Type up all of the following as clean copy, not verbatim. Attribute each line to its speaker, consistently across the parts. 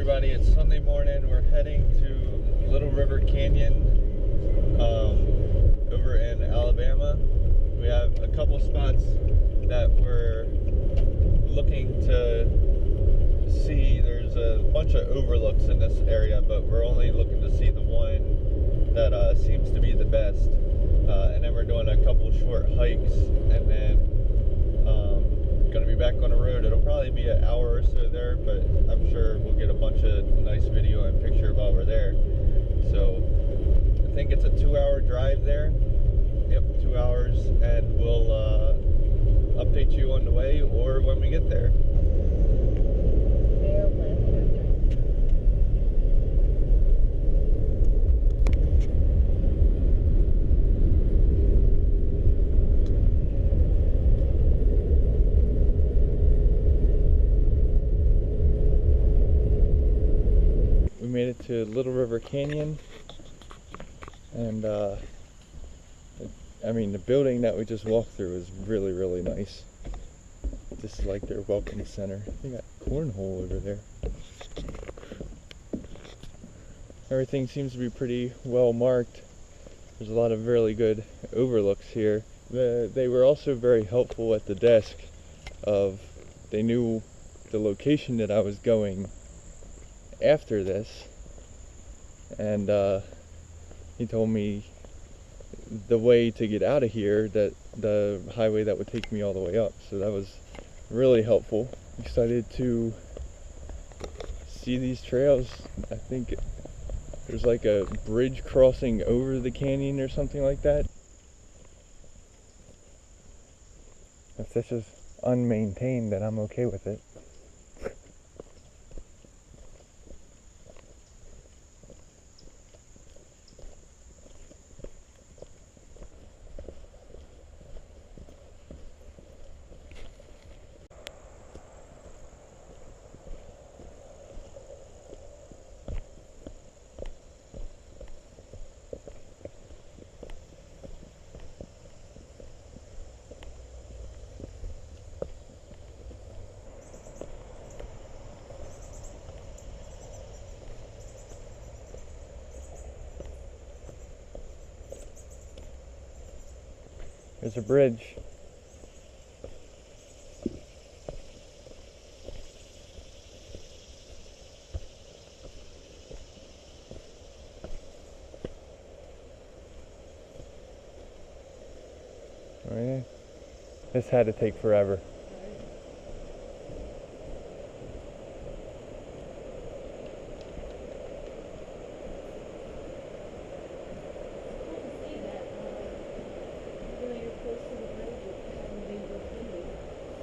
Speaker 1: everybody, it's Sunday morning. We're heading to Little River Canyon over in Alabama. We have a couple spots that we're looking to see. There's a bunch of overlooks in this area, but we're only looking to see the one that seems to be the best. And then we're doing a couple short hikes, and then going to be back on the road. It'll probably be an hour or so there, but I'm sure we'll get a bunch of nice video and picture while we're there. So I think it's a 2-hour drive there. Yep, 2 hours, and we'll update you on the way or when we get there. Made it to Little River Canyon, and I mean, the building that we just walked through is really, really nice. This is like their welcome center. They got cornhole over there. Everything seems to be pretty well marked. There's a lot of really good overlooks here. They were also very helpful at the desk they knew the location that I was going after this, and he told me the way to get out of here, that the highway that would take me all the way up. So that was really helpful. Excited to see these trails. I think there's like a bridge crossing over the canyon or something like that. If this is unmaintained, then I'm okay with it. There's a bridge. Oh yeah. This had to take forever.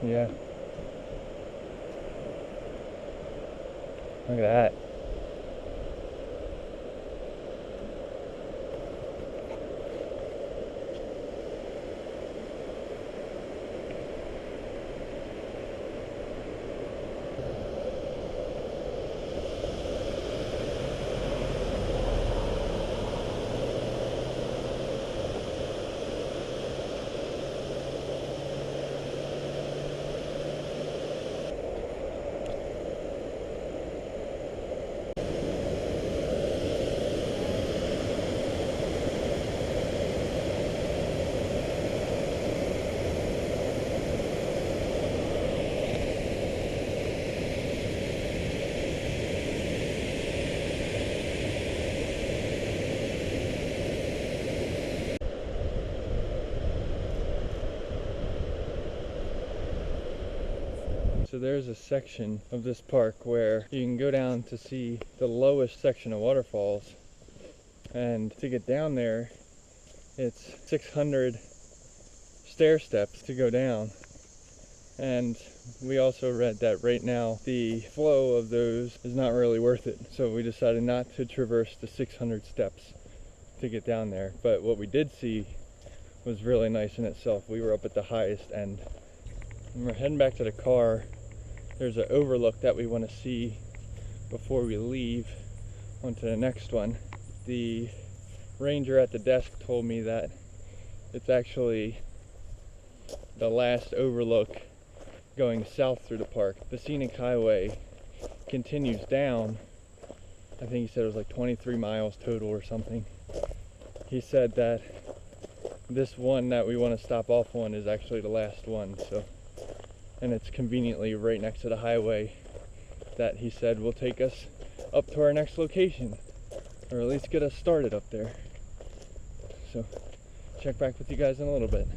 Speaker 1: Yeah. Look at that. So there's a section of this park where you can go down to see the lowest section of waterfalls, and to get down there it's 600 stair steps to go down. And we also read that right now the flow of those is not really worth it, so we decided not to traverse the 600 steps to get down there. But what we did see was really nice in itself. We were up at the highest end. When we're heading back to the car, there's an overlook that we want to see before we leave onto the next one. The ranger at the desk told me that it's actually the last overlook going south through the park. The scenic highway continues down I think he said it was like 23 miles total or something. He said that this one that we want to stop off on is actually the last one, so, and it's conveniently right next to the highway that he said will take us up to our next location, or at least get us started up there. So check back with you guys in a little bit.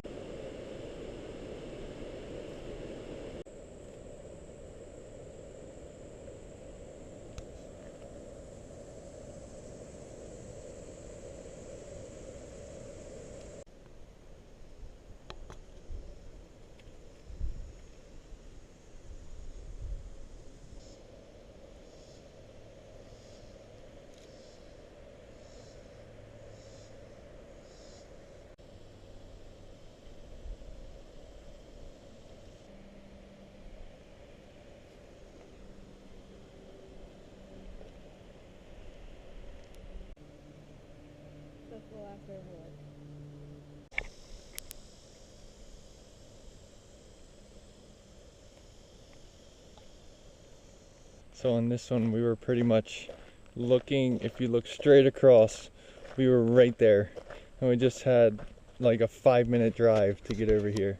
Speaker 1: So on this one, we were pretty much looking, if you look straight across, we were right there. And we just had like a 5-minute drive to get over here.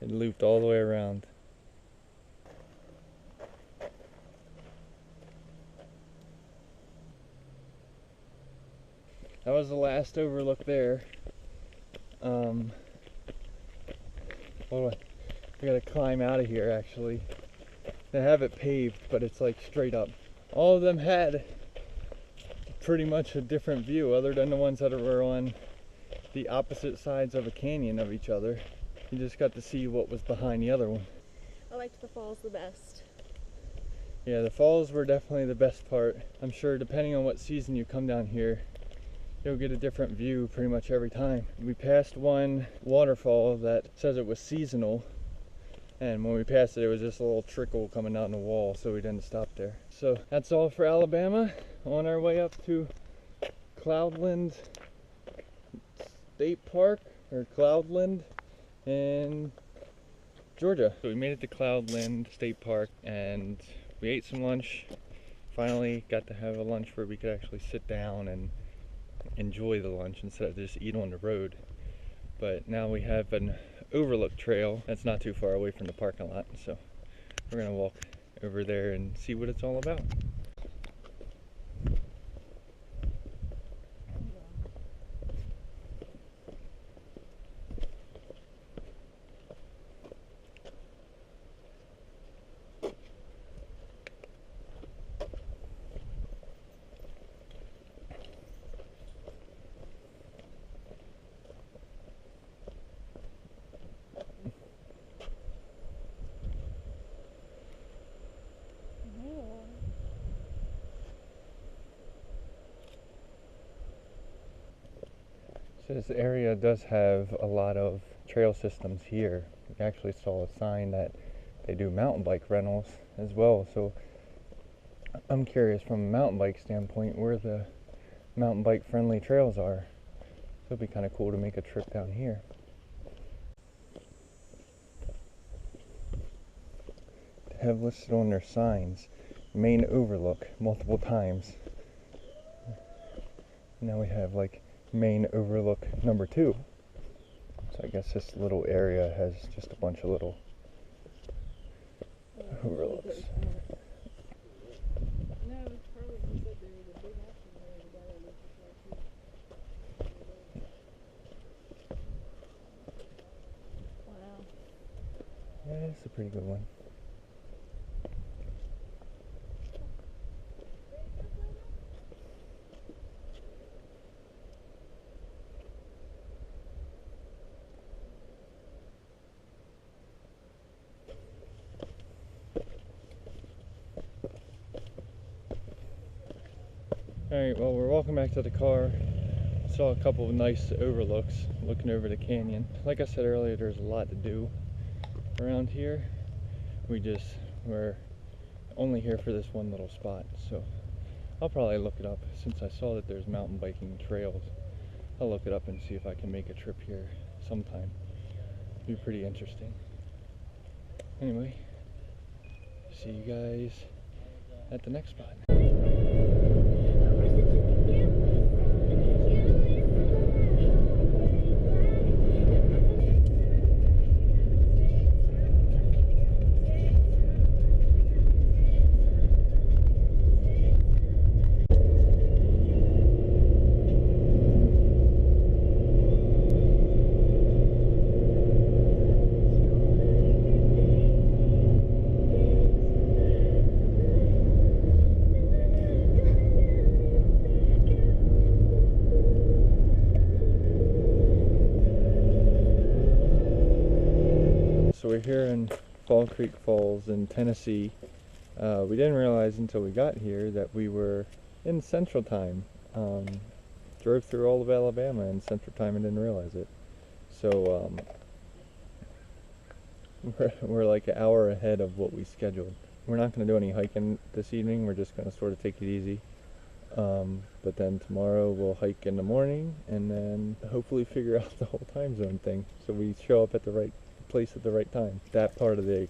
Speaker 1: It looped all the way around. That was the last overlook there. We gotta climb out of here actually. They have it paved, but it's like straight up. All of them had pretty much a different view other than the ones that were on the opposite sides of a canyon of each other. You just got to see what was behind the other one.
Speaker 2: I liked the falls the best.
Speaker 1: Yeah, the falls were definitely the best part. I'm sure depending on what season you come down here, you'll get a different view pretty much every time. We passed one waterfall that says it was seasonal, and when we passed it, it was just a little trickle coming down the wall, so we didn't stop there. So that's all for Alabama. On our way up to Cloudland State Park, or Cloudland in Georgia. So we made it to Cloudland State Park and we ate some lunch. Finally got to have a lunch where we could actually sit down and enjoy the lunch instead of just eat on the road. But now we have an Overlook trail that's not too far away from the parking lot, so we're gonna walk over there and see what it's all about. This area does have a lot of trail systems here. We actually saw a sign that they do mountain bike rentals as well, so I'm curious from a mountain bike standpoint where the mountain bike friendly trails are. So it'd be kind of cool to make a trip down here. They have listed on their signs main overlook multiple times. Now we have like main overlook number 2. So I guess this little area has just a bunch of little overlooks.
Speaker 2: Wow.
Speaker 1: Yeah, it's a pretty good one. Alright, well, we're walking back to the car. Saw a couple of nice overlooks looking over the canyon. Like I said earlier, there's a lot to do around here. We're only here for this one little spot, so I'll probably look it up. Since I saw that there's mountain biking trails, I'll look it up and see if I can make a trip here sometime. It'd be pretty interesting. Anyway, see you guys at the next spot. we're here in Fall Creek Falls in Tennessee. We didn't realize until we got here that we were in Central Time. Drove through all of Alabama in Central Time and didn't realize it. So we're like an hour ahead of what we scheduled. We're not going to do any hiking this evening. We're just going to sort of take it easy. But then tomorrow we'll hike in the morning and then hopefully figure out the whole time zone thing so we show up at the right place at the right time. That part of the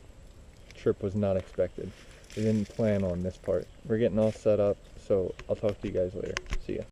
Speaker 1: trip was not expected. We didn't plan on this part. We're getting all set up, so I'll talk to you guys later. See ya.